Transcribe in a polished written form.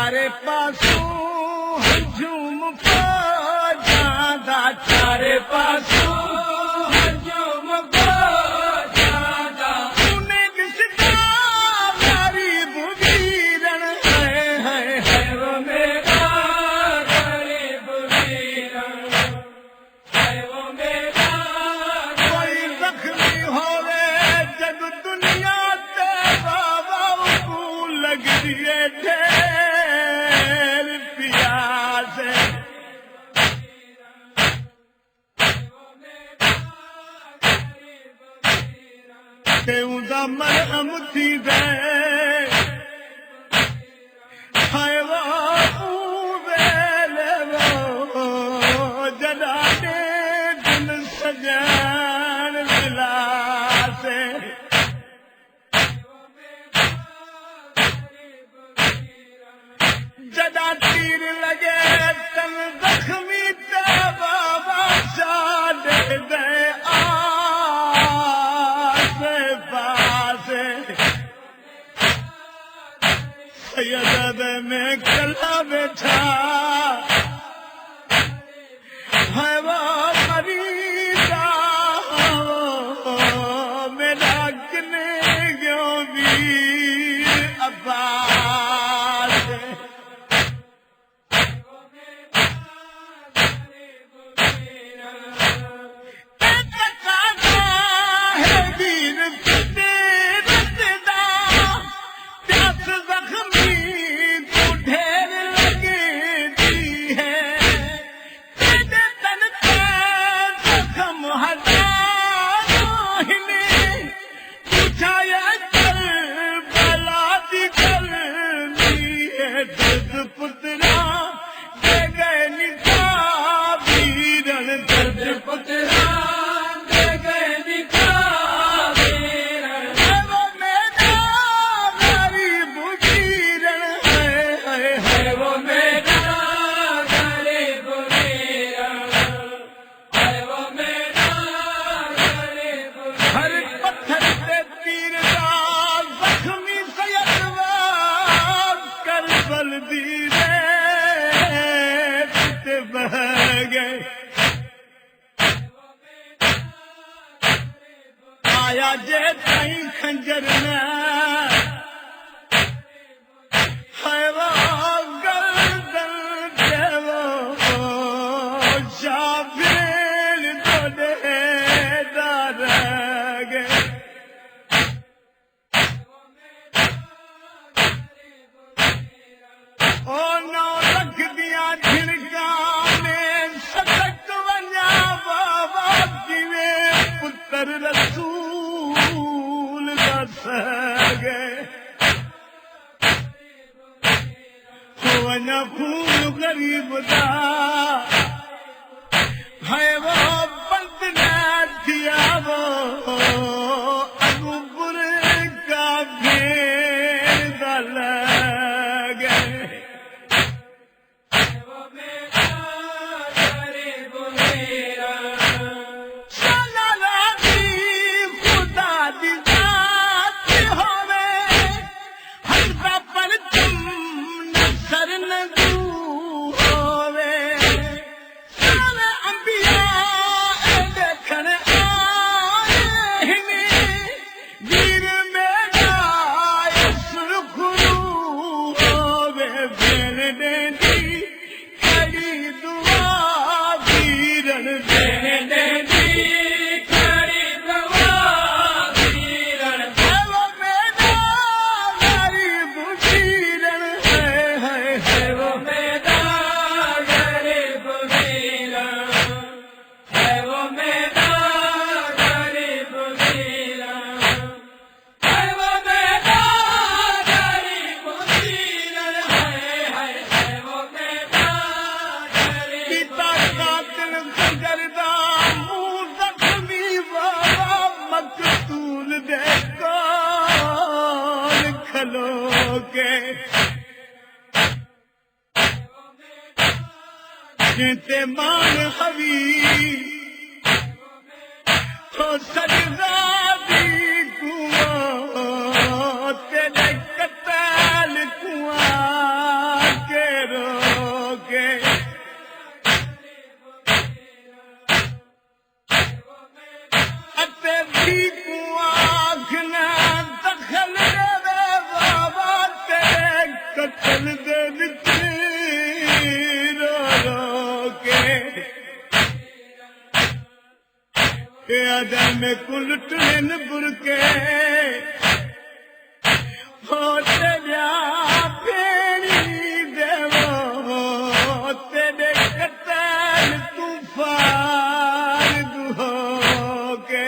چارے پاسوں ہجوم پا جاندا چارے پاسوں ہجوم پا جاندا انہیں دسدا میری بویرن ہے وہ میرا غریب ویرن ہے وہ میرا کوئی زخمی ہوئے جب دنیا تے بابا کو لگ دیے ڈھیر پیاس دا مرہم تھی دے ہائے وہ ویلے وہ جدا دے دل سجان ملا سے جدا تیر لگے تن زخمی تے بابا شاہ دے دے سید میں کلا بیٹھا ہے وہ مریضا میرا کنے گیو ویر عباس پترا دے گئے نکاح ویرن درد پترا دے گئے نکاح ویرن وہ میرا غریب ویرن ہے وہ میرا غریب ویرن ہے وہ میرا غریب ہر پتھر پہ تیر دا زخمی سیدوار کربل دی آیا جے تائیں خنجر نہ ہے وہ گردن دے وہ شابیل تو دے دار گئے او نو لکھ دیا جھڑکاں میں سٹک ونجا بابا جیوے پتر رسول دس گئے ونجا خون غریب دا ہے وہ بند نہ دیا وہ ابو برے کا بھیر دل گئے تے مان ہوی تو سجدہ دی تیرے قتل کو بدن میں کلٹن برکے ہوتے جا پیڑی دیو تیرے قتل طوفان ہو کے